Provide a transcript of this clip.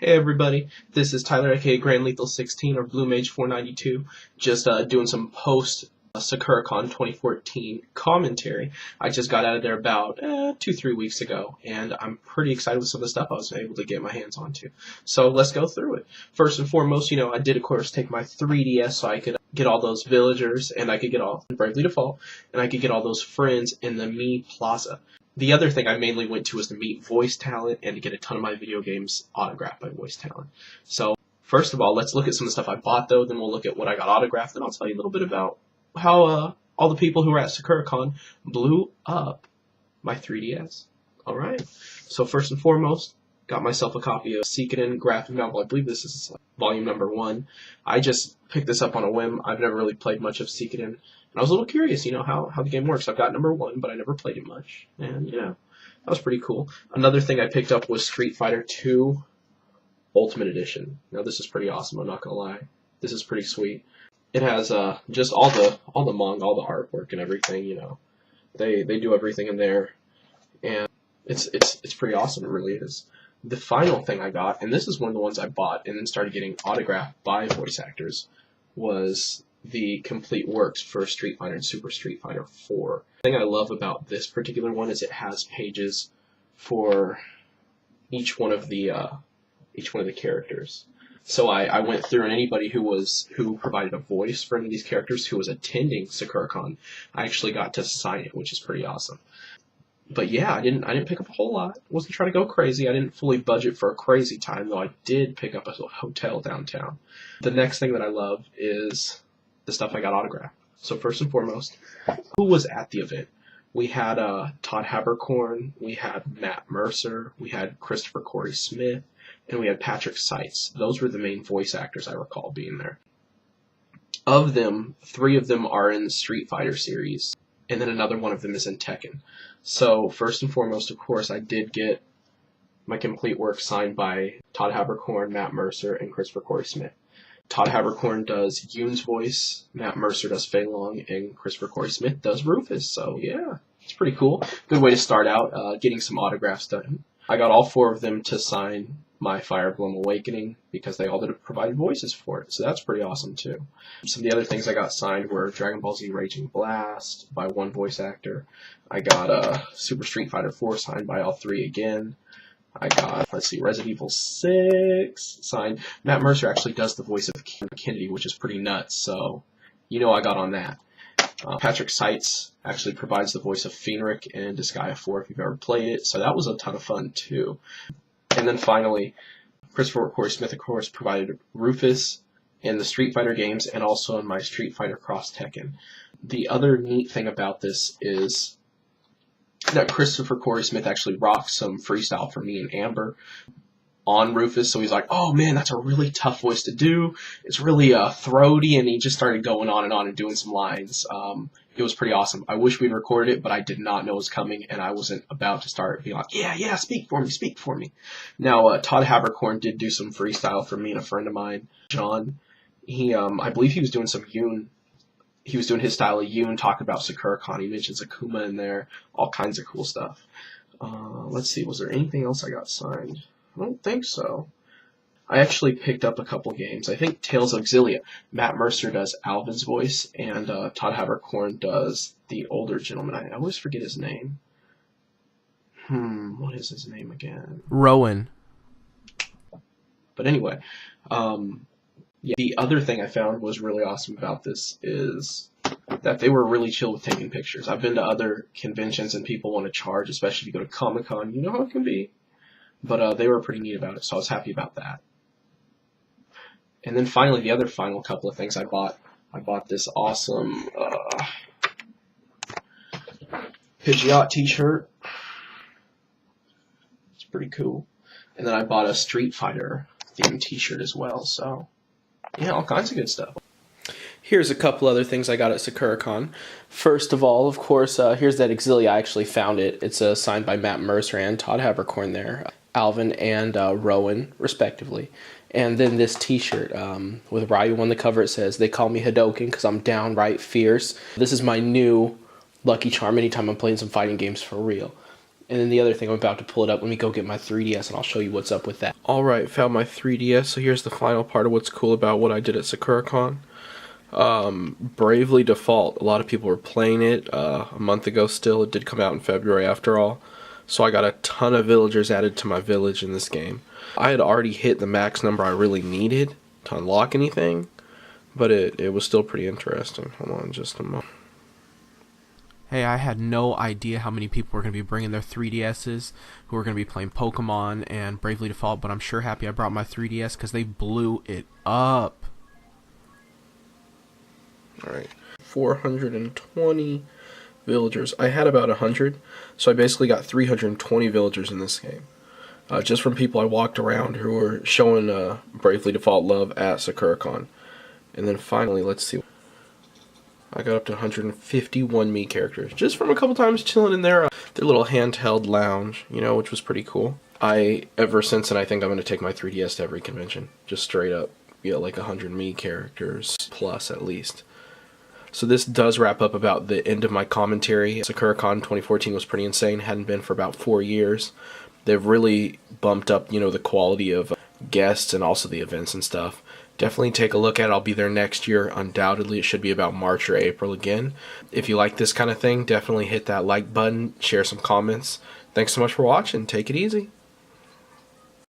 Hey everybody, this is Tyler aka Grand Lethal 16 or Blue Mage 492, just doing some post-SakuraCon2014 commentary. I just got out of there about 2-3 weeks ago, and I'm pretty excited with some of the stuff I was able to get my hands onto. So let's go through it. First and foremost, I did of course take my 3DS so I could get all those villagers, and I could get all Bravely Default, and I could get all those friends in the Mii Plaza. The other thing I mainly went to was to meet voice talent and to get a ton of my video games autographed by voice talent. So first of all, let's look at some of the stuff I bought though, then we'll look at what I got autographed, and I'll tell you a little bit about how all the people who were at SakuraCon blew up my 3DS. Alright, so first and foremost, got myself a copy of Sakura-Con graphic novel. I believe this is volume number 1. I just picked this up on a whim. I've never really played much of Sakura-Con. And I was a little curious, how the game works. I've got number 1, but I never played it much. And, that was pretty cool. Another thing I picked up was Street Fighter 2 Ultimate Edition. Now, this is pretty awesome, I'm not going to lie. This is pretty sweet. It has just all the manga, all the artwork and everything, They do everything in there. And it's pretty awesome, it really is. The final thing I got, and this is one of the ones I bought and then started getting autographed by voice actors, was the complete works for Street Fighter and Super Street Fighter 4. The thing I love about this particular one is it has pages for each one of the characters. So I went through, and anybody who provided a voice for any of these characters who was attending SakuraCon, I actually got to sign it, which is pretty awesome. But yeah, I didn't pick up a whole lot. Wasn't trying to go crazy. I didn't fully budget for a crazy time, though I did pick up a hotel downtown. The next thing that I love is the stuff I got autographed. So first and foremost, who was at the event? We had Todd Haberkorn, we had Matt Mercer, we had Christopher Corey Smith, and we had Patrick Seitz. Those were the main voice actors I recall being there. Of them, 3 of them are in the Street Fighter series, and then another one of them is in Tekken. So first and foremost, of course, I did get my complete work signed by Todd Haberkorn, Matt Mercer, and Christopher Corey Smith. Todd Haberkorn does Yoon's voice, Matt Mercer does Fei Long, and Christopher Corey Smith does Rufus. So yeah, it's pretty cool. Good way to start out, getting some autographs done. I got all 4 of them to sign my Fire Emblem Awakening because they all did provided voices for it. So that's pretty awesome too. Some of the other things I got signed were Dragon Ball Z Raging Blast by 1 voice actor. I got Super Street Fighter 4 signed by all 3 again. I got, Resident Evil 6 signed. Matt Mercer actually does the voice of Kennedy, which is pretty nuts, so I got on that. Patrick Seitz actually provides the voice of Fenric in Disgaea 4 if you've ever played it, so that was a ton of fun too. And then finally, Christopher Corey Smith, of course, provided Rufus in the Street Fighter games and also in my Street Fighter Cross Tekken. The other neat thing about this is that Christopher Corey Smith actually rocked some freestyle for me and Amber on Rufus, so he's like, oh man, that's a really tough voice to do. It's really throaty, and he just started going on and doing some lines. It was pretty awesome. I wish we'd recorded it, but I did not know it was coming, and I wasn't about to start being like, yeah, speak for me. Now, Todd Haberkorn did do some freestyle for me and a friend of mine, John. He, I believe he was doing some Yoon. He was doing his style of Yoon, talking about Sakura-Con. He mentions Akuma in there, all kinds of cool stuff. Let's see, was there anything else I got signed? I don't think so. I actually picked up a couple games. I think Tales of Xillia. Matt Mercer does Alvin's voice, and Todd Haberkorn does the older gentleman. I always forget his name. What is his name again? Rowan. But anyway, yeah, the other thing I found was really awesome about this is that they were really chill with taking pictures. I've been to other conventions and people want to charge, especially if you go to Comic-Con. You know how it can be. But they were pretty neat about it, so I was happy about that. And then finally, the other final couple of things I bought this awesome Pidgeot t-shirt. It's pretty cool. And then I bought a Street Fighter themed t-shirt as well, so yeah, all kinds of good stuff. Here's a couple other things I got at SakuraCon. First of all, of course, here's that Xillia. I actually found it. It's signed by Matt Mercer and Todd Haberkorn there. Alvin and Rowan, respectively. And then this t-shirt with Ryu on the cover. It says, "They call me Hadoken because I'm downright fierce." This is my new lucky charm anytime I'm playing some fighting games for real. And then the other thing, I'm about to pull it up. Let me go get my 3DS and I'll show you what's up with that. Alright, found my 3DS. So here's the final part of what's cool about what I did at Sakura-Con. Bravely Default. A lot of people were playing it a month ago still. It did come out in February after all. So I got a ton of villagers added to my village in this game. I had already hit the max number I really needed to unlock anything, but it was still pretty interesting. Hold on just a moment. Hey, I had no idea how many people were going to be bringing their 3DSs who were going to be playing Pokemon and Bravely Default, but I'm sure happy I brought my 3DS because they blew it up. Alright, 420 villagers. I had about 100, so I basically got 320 villagers in this game. Just from people I walked around who were showing Bravely Default love at Sakura-Con. And then finally, let's see. I got up to 151 me characters. Just from a couple times chilling in their little handheld lounge, you know, which was pretty cool. Ever since then, I think I'm going to take my 3DS to every convention. Just straight up, like 100 me characters plus at least. So this does wrap up about the end of my commentary. SakuraCon2014 was pretty insane. Hadn't been for about 4 years. They've really bumped up, the quality of guests and also the events and stuff. Definitely take a look at it. I'll be there next year. Undoubtedly, it should be about March or April again. If you like this kind of thing, definitely hit that like button, share some comments. Thanks so much for watching. Take it easy.